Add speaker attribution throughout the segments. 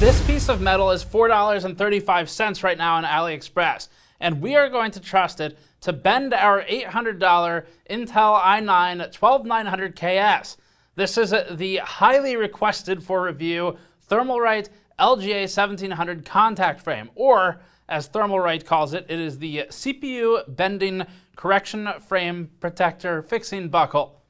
Speaker 1: This piece of metal is $4.35 right now on AliExpress, and we are going to trust it to bend our $800 Intel i9 12900KS. This is the highly requested for review Thermalright LGA 1700 contact frame, or as Thermalright calls it, it is the CPU bending correction frame protector fixing buckle.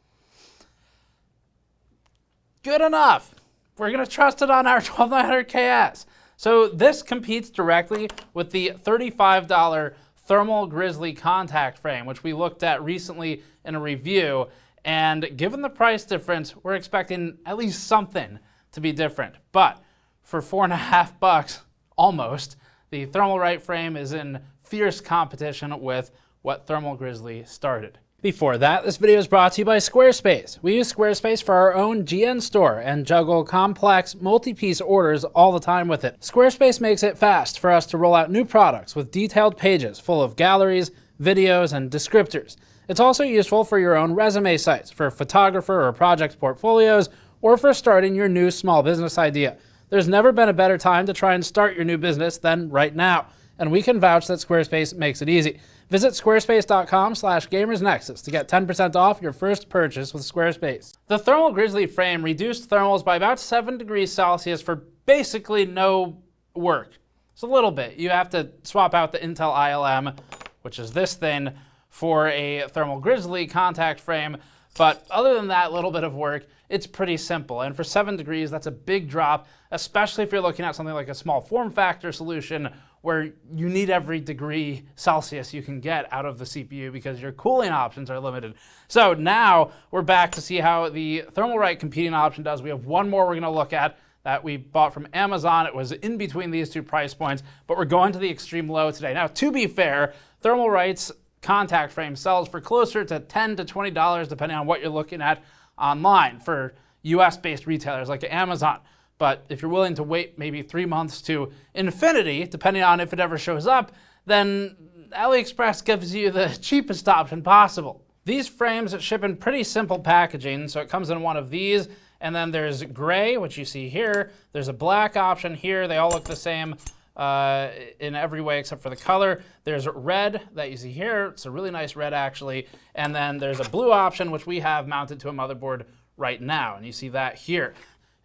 Speaker 1: Good enough. We're going to trust it on our 12900KS. So this competes directly with the $35 Thermal Grizzly contact frame, which we looked at recently in a review. And given the price difference, we're expecting at least something to be different. But for $4.50, almost, the Thermalright frame is in fierce competition with what Thermal Grizzly started. Before that, this video is brought to you by Squarespace. We use Squarespace for our own GN store and juggle complex, multi-piece orders all the time with it. Squarespace makes it fast for us to roll out new products with detailed pages full of galleries, videos, and descriptors. It's also useful for your own resume sites, for photographer or project portfolios, or for starting your new small business idea. There's never been a better time to try and start your new business than right now, and we can vouch that Squarespace makes it easy. Visit squarespace.com/gamersnexus to get 10% off your first purchase with Squarespace. The Thermal Grizzly frame reduced thermals by about 7 degrees Celsius for basically no work. It's a little bit. You have to swap out the Intel ILM, which is this thing, for a Thermal Grizzly contact frame. But other than that little bit of work, it's pretty simple. And for 7 degrees, that's a big drop, especially if you're looking at something like a small form factor solution where you need every degree Celsius you can get out of the CPU because your cooling options are limited. So now we're back to see how the Thermalright competing option does. We have one more we're gonna look at that we bought from Amazon. It was in between these two price points, but we're going to the extreme low today. Now, to be fair, Thermalright's contact frame sells for closer to $10 to $20 depending on what you're looking at online for US-based retailers like Amazon. But if you're willing to wait maybe 3 months to infinity, depending on if it ever shows up, then AliExpress gives you the cheapest option possible. These frames ship in pretty simple packaging, so it comes in one of these, and then there's gray, which you see here. There's a black option here. They all look the same in every way except for the color. There's red that you see here. It's a really nice red, actually. And then there's a blue option, which we have mounted to a motherboard right now, and you see that here.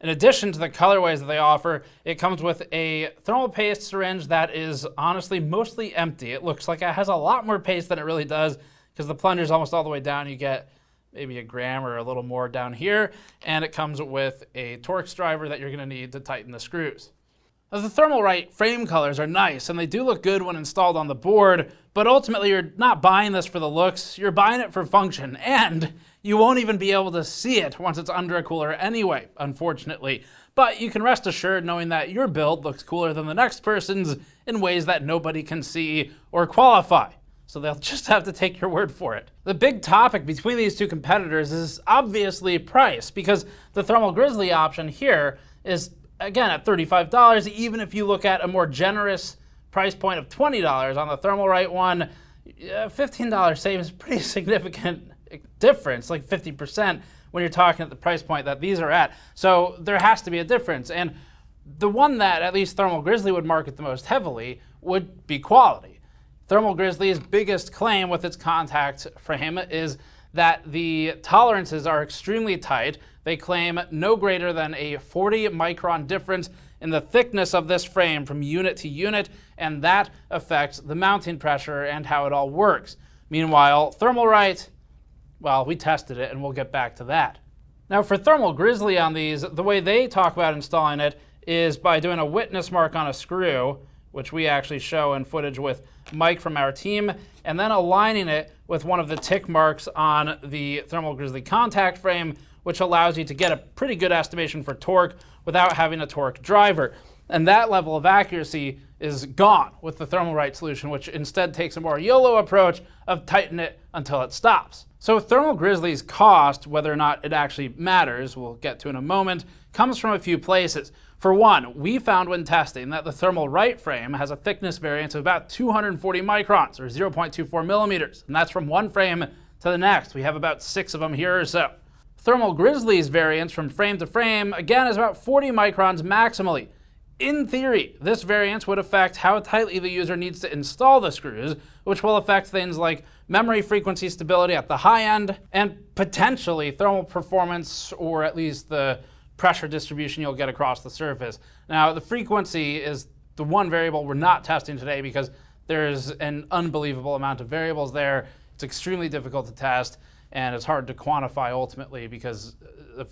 Speaker 1: In addition to the colorways that they offer, it comes with a thermal paste syringe that is honestly mostly empty. It looks like it has a lot more paste than it really does because the plunger is almost all the way down. You get maybe a gram or a little more down here, and it comes with a Torx driver that you're going to need to tighten the screws. Now, the Thermalright frame colors are nice, and they do look good when installed on the board, but ultimately you're not buying this for the looks, you're buying it for function, and you won't even be able to see it once it's under a cooler anyway, unfortunately. But you can rest assured knowing that your build looks cooler than the next person's in ways that nobody can see or qualify. So they'll just have to take your word for it. The big topic between these two competitors is obviously price, because the Thermal Grizzly option here is again at $35, even if you look at a more generous price point of $20 on the Thermalright one, $15 savings is pretty significant difference, like 50% when you're talking at the price point that these are at. So there has to be a difference. And the one that at least Thermal Grizzly would market the most heavily would be quality. Thermal Grizzly's biggest claim with its contact frame is that the tolerances are extremely tight. They claim no greater than a 40 micron difference in the thickness of this frame from unit to unit, and that affects the mounting pressure and how it all works. Meanwhile, Thermalright, well, we tested it, and we'll get back to that. Now, for Thermal Grizzly on these, the way they talk about installing it is by doing a witness mark on a screw, which we actually show in footage with Mike from our team, and then aligning it with one of the tick marks on the Thermal Grizzly contact frame, which allows you to get a pretty good estimation for torque without having a torque driver. And that level of accuracy is gone with the Thermalright solution, which instead takes a more YOLO approach of tighten it until it stops. So Thermal Grizzly's cost, whether or not it actually matters, we'll get to in a moment, comes from a few places. For one, we found when testing that the Thermalright frame has a thickness variance of about 240 microns, or 0.24 millimeters, and that's from one frame to the next. We have about 6 of them here or so. Thermal Grizzly's variance from frame to frame, again, is about 40 microns maximally. In theory, this variance would affect how tightly the user needs to install the screws, which will affect things like memory frequency stability at the high end, and potentially thermal performance, or at least the pressure distribution you'll get across the surface. Now, the frequency is the one variable we're not testing today because there's an unbelievable amount of variables there. It's extremely difficult to test, and it's hard to quantify ultimately because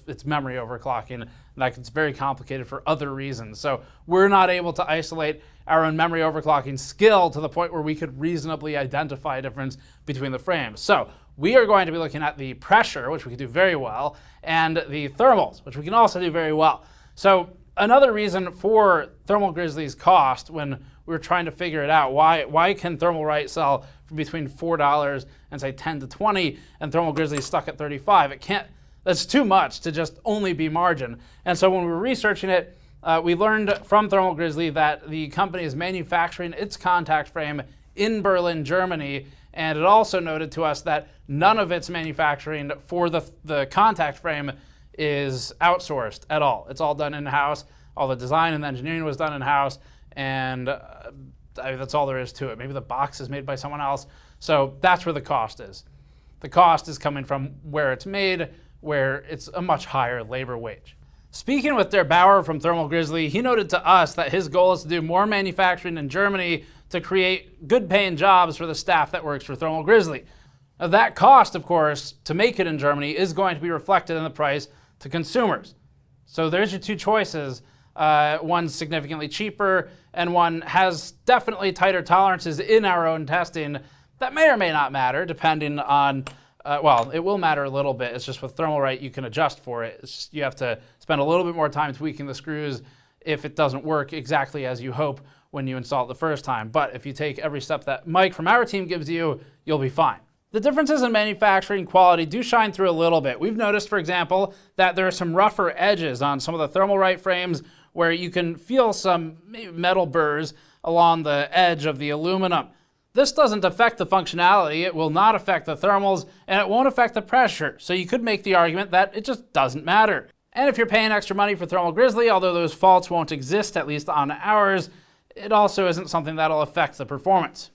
Speaker 1: it's memory overclocking, and that gets very complicated for other reasons. So we're not able to isolate our own memory overclocking skill to the point where we could reasonably identify a difference between the frames. So we are going to be looking at the pressure, which we can do very well, and the thermals, which we can also do very well. So another reason for Thermal Grizzly's cost, when we were trying to figure it out, why can Thermalright sell for between $4 and say 10 to 20, and Thermal Grizzly is stuck at 35? It can't. That's too much to just only be margin. And so when we were researching it, we learned from Thermal Grizzly that the company is manufacturing its contact frame in Berlin, Germany, and it also noted to us that none of its manufacturing for the contact frame is outsourced at all. It's all done in-house. All the design and the engineering was done in-house, and that's all there is to it. Maybe the box is made by someone else. So that's where the cost is. The cost is coming from where it's made, where it's a much higher labor wage. Speaking with Der Bauer from Thermal Grizzly, he noted to us that his goal is to do more manufacturing in Germany to create good paying jobs for the staff that works for Thermal Grizzly. Now, that cost, of course, to make it in Germany is going to be reflected in the price to consumers. So there's your two choices. One's significantly cheaper, and one has definitely tighter tolerances in our own testing. That may or may not matter, depending on well, it will matter a little bit. It's just with Thermalright, you can adjust for it. It's just, you have to spend a little bit more time tweaking the screws if it doesn't work exactly as you hope when you install it the first time. But if you take every step that Mike from our team gives you, you'll be fine. The differences in manufacturing quality do shine through a little bit. We've noticed, for example, that there are some rougher edges on some of the Thermalright frames where you can feel some metal burrs along the edge of the aluminum. This doesn't affect the functionality, it will not affect the thermals, and it won't affect the pressure. So you could make the argument that it just doesn't matter. And if you're paying extra money for Thermal Grizzly, although those faults won't exist, at least on ours, it also isn't something that'll affect the performance.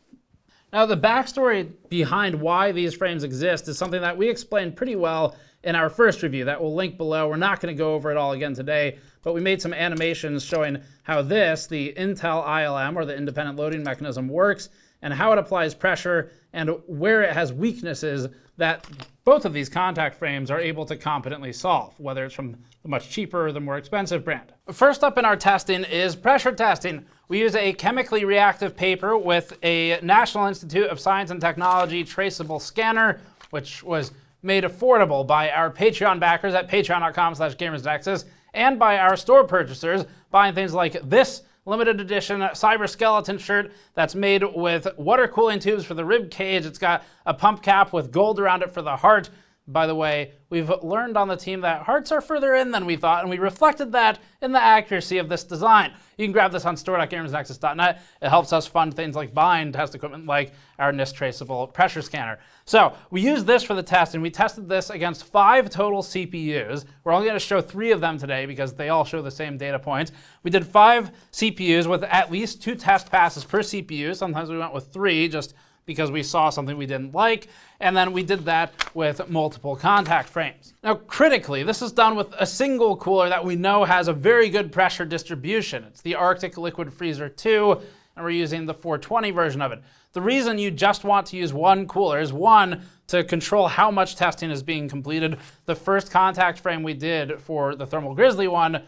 Speaker 1: Now, the backstory behind why these frames exist is something that we explained pretty well in our first review that we'll link below. We're not going to go over it all again today, but we made some animations showing how this, the Intel ILM, or the independent loading mechanism, works, and how it applies pressure, and where it has weaknesses that both of these contact frames are able to competently solve, whether it's from the much cheaper or the more expensive brand. First up in our testing is pressure testing. We use a chemically reactive paper with a National Institute of Science and Technology traceable scanner, which was made affordable by our Patreon backers at patreon.com/gamersnexus, and by our store purchasers buying things like this limited edition cyber skeleton shirt that's made with water cooling tubes for the rib cage. It's got a pump cap with gold around it for the heart. By the way, we've learned on the team that hearts are further in than we thought, and we reflected that in the accuracy of this design. You can grab this on store.gamersnexus.net. It helps us fund things like buying test equipment like our NIST traceable pressure scanner. So we used this for the test, and we tested this against 5 total CPUs. We're only going to show 3 of them today because they all show the same data points. We did 5 CPUs with at least 2 test passes per CPU. Sometimes we went with 3 just because we saw something we didn't like, and then we did that with multiple contact frames. Now, critically, this is done with a single cooler that we know has a very good pressure distribution. It's the Arctic Liquid Freezer 2, and we're using the 420 version of it. The reason you just want to use one cooler is, one, to control how much testing is being completed. The first contact frame we did for the Thermal Grizzly one,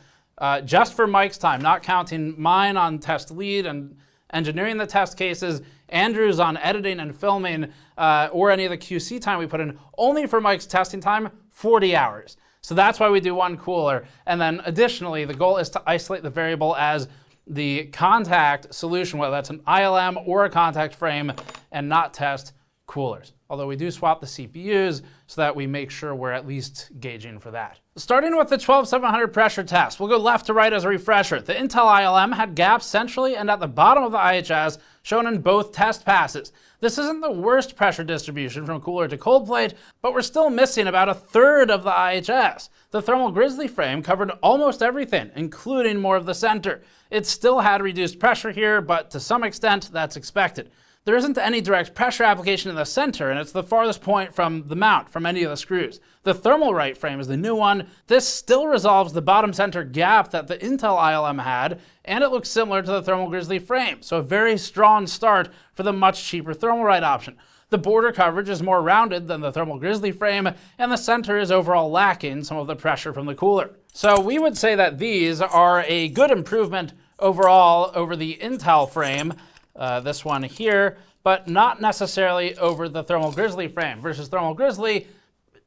Speaker 1: just for Mike's time, not counting mine on test lead and engineering the test cases, Andrew's on editing and filming, or any of the QC time we put in, only for Mike's testing time, 40 hours. So that's why we do one cooler. And then additionally, the goal is to isolate the variable as the contact solution, whether that's an ILM or a contact frame, and not test coolers. Although we do swap the CPUs so that we make sure we're at least gauging for that. Starting with the 12700 pressure test, we'll go left to right as a refresher. The Intel ILM had gaps centrally and at the bottom of the IHS, shown in both test passes. This isn't the worst pressure distribution from cooler to cold plate, but we're still missing about a third of the IHS. The Thermal Grizzly frame covered almost everything, including more of the center. It still had reduced pressure here, but to some extent, that's expected. There isn't any direct pressure application in the center, and it's the farthest point from the mount, from any of the screws. The Thermalright frame is the new one. This still resolves the bottom center gap that the Intel ILM had, and it looks similar to the Thermal Grizzly frame, so a very strong start for the much cheaper Thermalright option. The border coverage is more rounded than the Thermal Grizzly frame, and the center is overall lacking some of the pressure from the cooler. So we would say that these are a good improvement overall over the Intel frame, this one here, but not necessarily over the Thermal Grizzly frame. Versus Thermal Grizzly,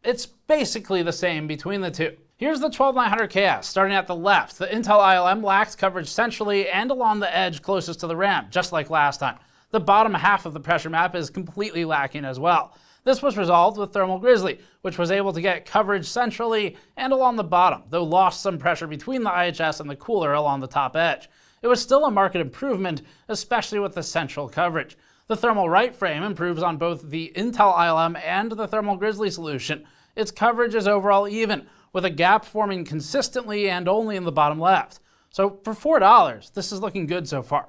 Speaker 1: it's basically the same between the two. Here's the 12900KS, starting at the left. The Intel ILM lacked coverage centrally and along the edge closest to the RAM, just like last time. The bottom half of the pressure map is completely lacking as well. This was resolved with Thermal Grizzly, which was able to get coverage centrally and along the bottom, though lost some pressure between the IHS and the cooler along the top edge. It was still a marked improvement, especially with the central coverage. The Thermalright frame improves on both the Intel ILM and the Thermal Grizzly solution. Its coverage is overall even, with a gap forming consistently and only in the bottom left. So for $4, this is looking good so far.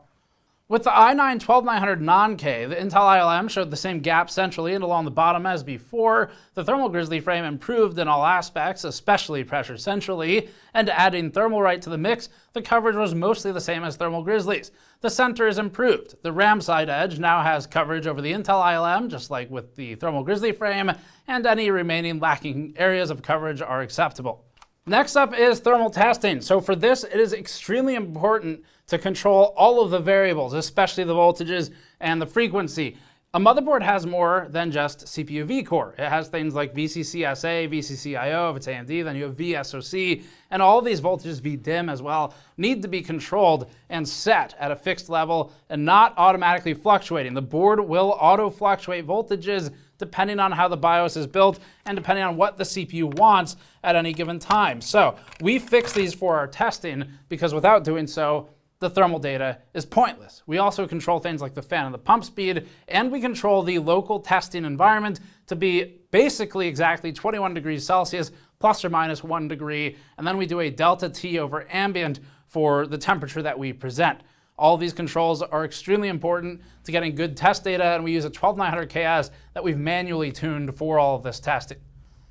Speaker 1: With the i9 12900 non-K, the Intel ILM showed the same gap centrally and along the bottom as before. The Thermal Grizzly frame improved in all aspects, especially pressure centrally, and adding Thermalright to the mix, the coverage was mostly the same as Thermal Grizzly's. The center is improved. The RAM side edge now has coverage over the Intel ILM, just like with the Thermal Grizzly frame, and any remaining lacking areas of coverage are acceptable. Next up is thermal testing. So for this, it is extremely important to control all of the variables, especially the voltages and the frequency. A motherboard has more than just CPU vCore. It has things like VCCSA, VCCIO. If it's AMD, then you have VSOC, and all of these voltages, VDIM as well, need to be controlled and set at a fixed level and not automatically fluctuating. The board will auto-fluctuate voltages depending on how the BIOS is built and depending on what the CPU wants at any given time. So we fix these for our testing because without doing so, the thermal data is pointless. We also control things like the fan and the pump speed, and we control the local testing environment to be basically exactly 21 degrees Celsius plus or minus 1 degree, and then we do a delta T over ambient for the temperature that we present. All of these controls are extremely important to getting good test data, and we use a 12900KS that we've manually tuned for all of this testing.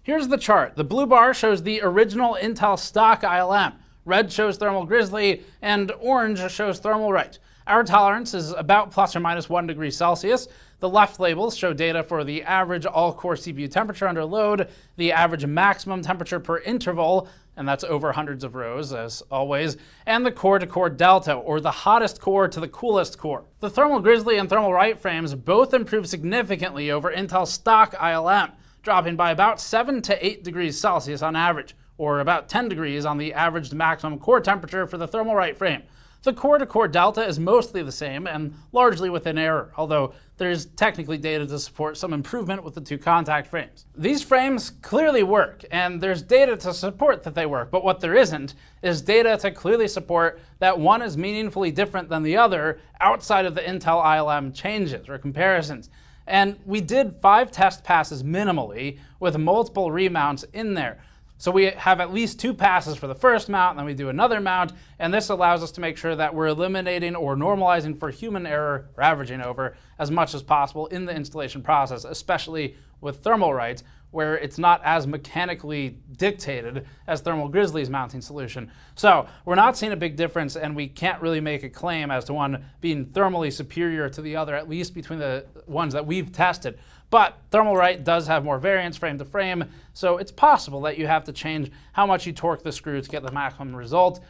Speaker 1: Here's the chart. The blue bar shows the original Intel stock ILM. Red shows Thermal Grizzly, and orange shows Thermalright. Our tolerance is about plus or minus 1 degree Celsius. The left labels show data for the average all-core CPU temperature under load, the average maximum temperature per interval, and that's over hundreds of rows, as always, and the core-to-core delta, or the hottest core to the coolest core. The Thermal Grizzly and Thermalright frames both improve significantly over Intel stock ILM, dropping by about 7 to 8 degrees Celsius on average, or about 10 degrees on the averaged maximum core temperature for the Thermalright frame. The core-to-core delta is mostly the same and largely within error, although there's technically data to support some improvement with the two contact frames. These frames clearly work, and there's data to support that they work, but what there isn't is data to clearly support that one is meaningfully different than the other outside of the Intel ILM changes or comparisons. And we did 5 test passes minimally with multiple remounts in there. So we have at least 2 passes for the first mount, and then we do another mount, and this allows us to make sure that we're eliminating or normalizing for human error or averaging over as much as possible in the installation process, especially with Thermalright, where it's not as mechanically dictated as Thermal Grizzly's mounting solution. So we're not seeing a big difference, and we can't really make a claim as to one being thermally superior to the other, at least between the ones that we've tested. But Thermalright does have more variance frame to frame, so it's possible that you have to change how much you torque the screw to get the maximum result,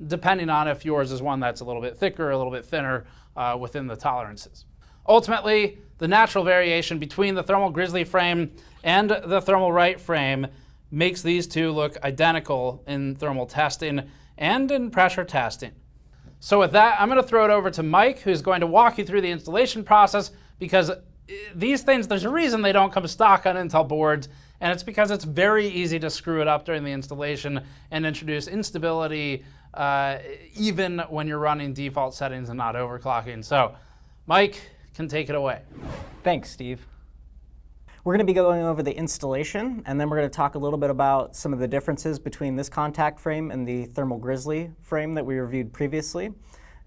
Speaker 1: depending on if yours is one that's a little bit thicker, a little bit thinner within the tolerances. Ultimately, the natural variation between the Thermal Grizzly frame and the Thermalright frame makes these two look identical in thermal testing and in pressure testing. So with that, I'm going to throw it over to Mike, who's going to walk you through the installation process, because these things, there's a reason they don't come stock on Intel boards, And it's because it's very easy to screw it up during the installation and introduce instability even when you're running default settings and not overclocking. So Mike can take it away.
Speaker 2: Thanks, Steve. We're going to be going over the installation, and then we're going to talk a little bit about some of the differences between this contact frame and the Thermal Grizzly frame that we reviewed previously,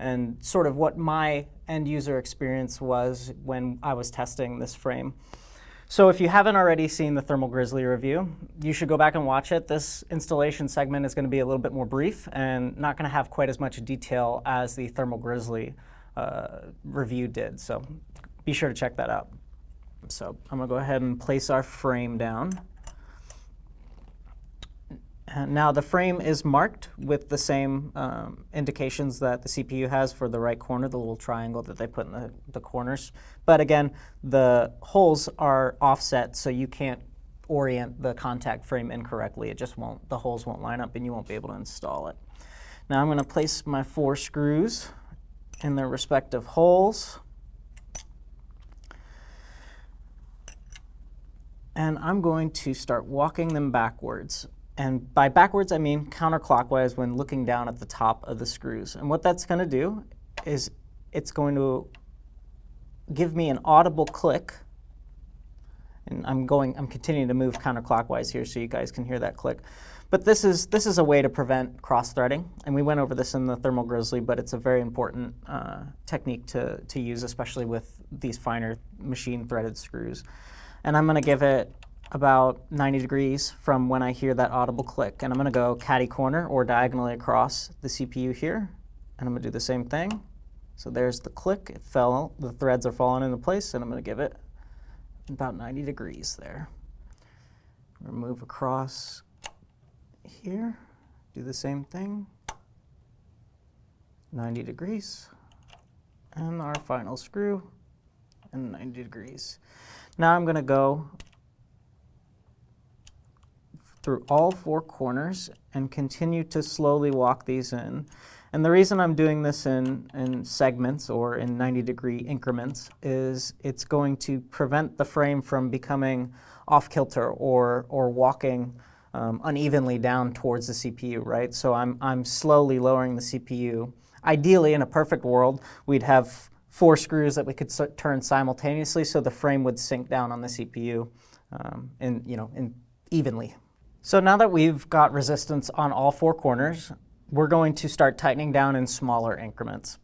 Speaker 2: and sort of what my end user experience was when I was testing this frame. So if you haven't already seen the Thermal Grizzly review, you should go back and watch it. This installation segment is going to be a little bit more brief and not going to have quite as much detail as the Thermal Grizzly review did, so be sure to check that out. So I'm going to go ahead and place our frame down. And now the frame is marked with the same indications that the CPU has for the right corner, the little triangle that they put in the corners. But again, the holes are offset, so you can't orient the contact frame incorrectly. It just won't, the holes won't line up and you won't be able to install it. Now I'm going to place my 4 screws in their respective holes. And I'm going to start walking them backwards. And by backwards, I mean counterclockwise when looking down at the top of the screws. And what that's going to do is it's going to give me an audible click. And I'm continuing to move counterclockwise here so you guys can hear that click. But this is a way to prevent cross-threading. And we went over this in the Thermal Grizzly, but it's a very important technique to use, especially with these finer machine-threaded screws. And I'm going to give it about 90 degrees from when I hear that audible click. And I'm going to go catty corner or diagonally across the CPU here. And I'm going to do the same thing. So there's the click. It fell. The threads are falling into place. And I'm going to give it about 90 degrees there. I'm going to move across here. Do the same thing. 90 degrees. And our final screw. And 90 degrees. Now I'm going to go through all 4 corners and continue to slowly walk these in. And the reason I'm doing this in segments or in 90-degree increments is it's going to prevent the frame from becoming off-kilter or walking unevenly down towards the CPU, right? So I'm slowly lowering the CPU. Ideally, in a perfect world, we'd have 4 screws that we could turn simultaneously, so the frame would sink down on the CPU evenly. So now that we've got resistance on all 4 corners, we're going to start tightening down in smaller increments.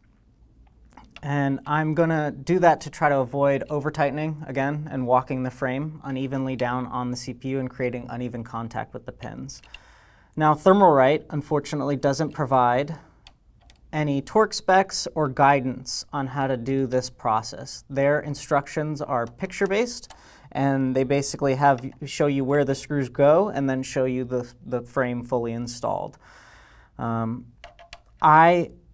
Speaker 2: And I'm going to do that to try to avoid over-tightening again and walking the frame unevenly down on the CPU and creating uneven contact with the pins. Now, Thermalright, unfortunately, doesn't provide any torque specs or guidance on how to do this process. Their instructions are picture-based, and they basically show you where the screws go and then show you the frame fully installed.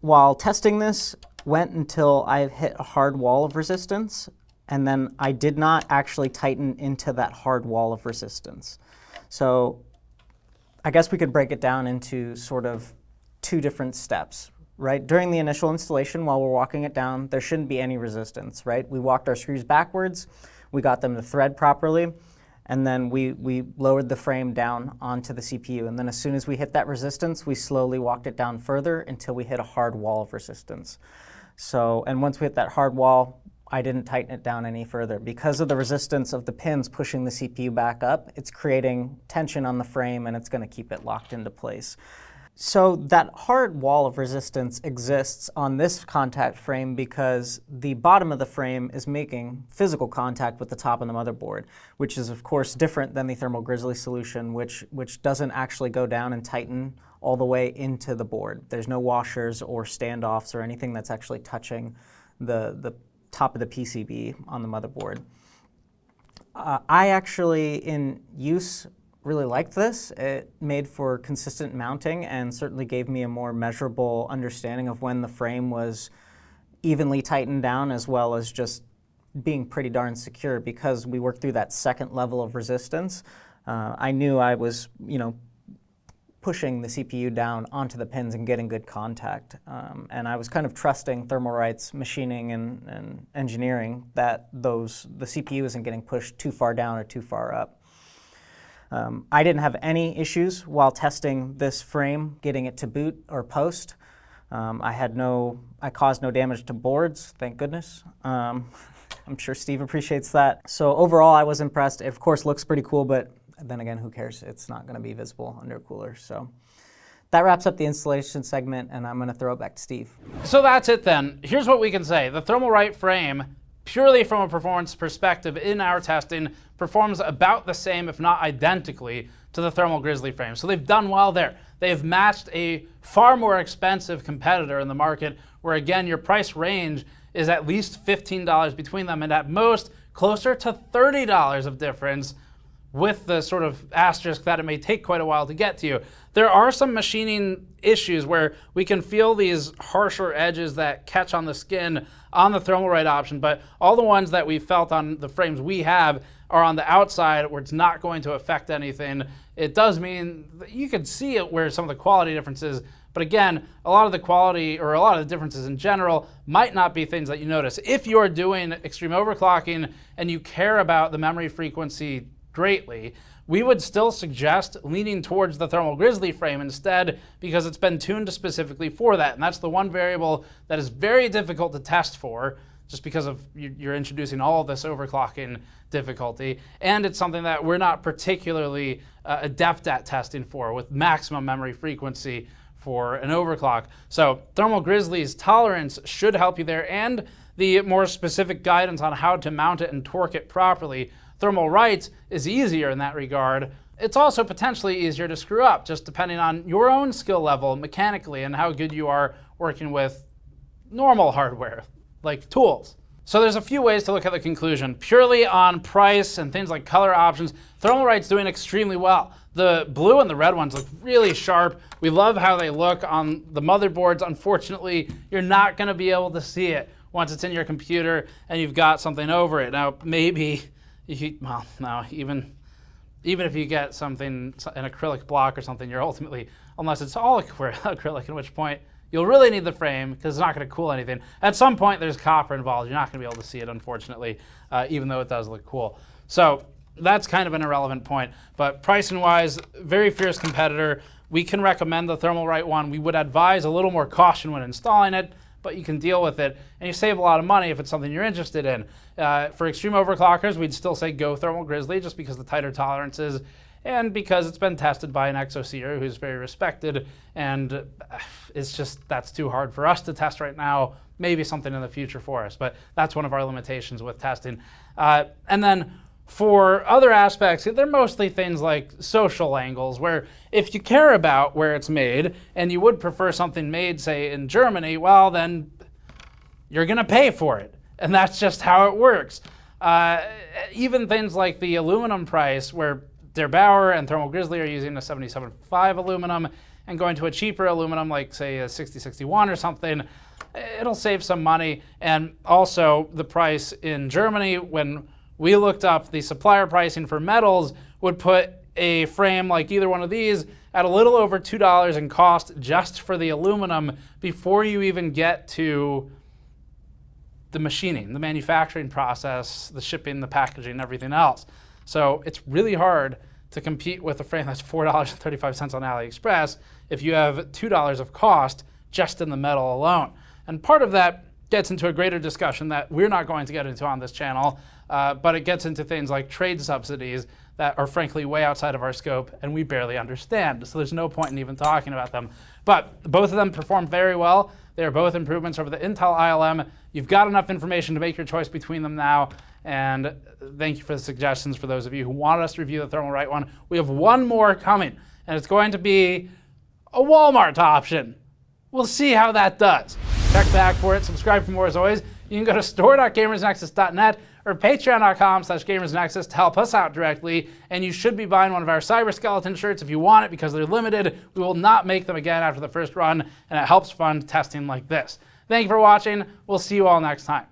Speaker 2: While testing this, went until I hit a hard wall of resistance, and then I did not actually tighten into that hard wall of resistance. So I guess we could break it down into sort of 2 different steps. Right? During the initial installation, while we're walking it down, there shouldn't be any resistance, right? We walked our screws backwards, we got them to thread properly, and then we lowered the frame down onto the CPU. And then as soon as we hit that resistance, we slowly walked it down further until we hit a hard wall of resistance. So, and once we hit that hard wall, I didn't tighten it down any further. Because of the resistance of the pins pushing the CPU back up, it's creating tension on the frame and it's going to keep it locked into place. So that hard wall of resistance exists on this contact frame because the bottom of the frame is making physical contact with the top of the motherboard, which is of course different than the Thermal Grizzly solution, which doesn't actually go down and tighten all the way into the board. There's no washers or standoffs or anything that's actually touching the top of the PCB on the motherboard. I actually, in use, really liked this. It made for consistent mounting and certainly gave me a more measurable understanding of when the frame was evenly tightened down, as well as just being pretty darn secure. Because we worked through that second level of resistance, I knew I was, pushing the CPU down onto the pins and getting good contact. And I was kind of trusting Thermalright's machining and engineering that the CPU isn't getting pushed too far down or too far up. I didn't have any issues while testing this frame, getting it to boot or post. I caused no damage to boards, thank goodness. I'm sure Steve appreciates that. So overall, I was impressed. It of course looks pretty cool, but then again, who cares? It's not gonna be visible under a cooler. So that wraps up the installation segment, and I'm gonna throw it back to Steve.
Speaker 1: So that's it then. Here's what we can say. The Thermalright frame, purely from a performance perspective in our testing, performs about the same, if not identically, to the Thermal Grizzly frame. So they've done well there. They've matched a far more expensive competitor in the market, where again, your price range is at least $15 between them, and at most closer to $30 of difference, with the sort of asterisk that it may take quite a while to get to you. There are some machining issues where we can feel these harsher edges that catch on the skin on the Thermalright option, but all the ones that we felt on the frames we have are on the outside where it's not going to affect anything. It does mean that you can see it where some of the quality differences, but again, a lot of the quality or a lot of the differences in general might not be things that you notice. If you're doing extreme overclocking and you care about the memory frequency greatly, we would still suggest leaning towards the Thermal Grizzly frame instead, because it's been tuned specifically for that. And that's the one variable that is very difficult to test for, just because of you're introducing all of this overclocking difficulty. And it's something that we're not particularly adept at testing for with maximum memory frequency for an overclock. So Thermal Grizzly's tolerance should help you there, and the more specific guidance on how to mount it and torque it properly. Thermalright is easier in that regard. It's also potentially easier to screw up, just depending on your own skill level mechanically and how good you are working with normal hardware, like tools. So there's a few ways to look at the conclusion. Purely on price and things like color options, Thermalright's doing extremely well. The blue and the red ones look really sharp. We love how they look on the motherboards. Unfortunately, you're not gonna be able to see it once it's in your computer and you've got something over it. Now, maybe, well, no, even if you get something, an acrylic block or something, you're ultimately, unless it's all acrylic, at which point you'll really need the frame because it's not going to cool anything. At some point, there's copper involved. You're not going to be able to see it, unfortunately, even though it does look cool. So that's kind of an irrelevant point. But pricing-wise, very fierce competitor. We can recommend the Thermalright one. We would advise a little more caution when installing it, but you can deal with it, and you save a lot of money if it's something you're interested in. For extreme overclockers, we'd still say go Thermal Grizzly, just because of the tighter tolerances, and because it's been tested by an exoseer who's very respected, and it's just, that's too hard for us to test right now. Maybe something in the future for us, but that's one of our limitations with testing. And then for other aspects, they're mostly things like social angles, where if you care about where it's made and you would prefer something made, say, in Germany, well, then you're going to pay for it. And that's just how it works. Even things like the aluminum price, where Der Bauer and Thermal Grizzly are using a 77.5 aluminum and going to a cheaper aluminum, like, say, a 6061 or something, it'll save some money. And also the price in Germany, when we looked up the supplier pricing for metals, would put a frame like either one of these at a little over $2 in cost just for the aluminum before you even get to the machining, the manufacturing process, the shipping, the packaging, everything else. So it's really hard to compete with a frame that's $4.35 on AliExpress if you have $2 of cost just in the metal alone. And part of that gets into a greater discussion that we're not going to get into on this channel, but it gets into things like trade subsidies that are frankly way outside of our scope and we barely understand. So there's no point in even talking about them. But both of them perform very well. They are both improvements over the Intel ILM. You've got enough information to make your choice between them now. And thank you for the suggestions for those of you who wanted us to review the Thermalright one. We have one more coming, and it's going to be a Walmart option. We'll see how that does. Check back for it. Subscribe for more as always. You can go to store.gamersnexus.net or patreon.com/gamersnexus to help us out directly. And you should be buying one of our Cyber Skeleton shirts if you want it, because they're limited. We will not make them again after the first run, and it helps fund testing like this. Thank you for watching. We'll see you all next time.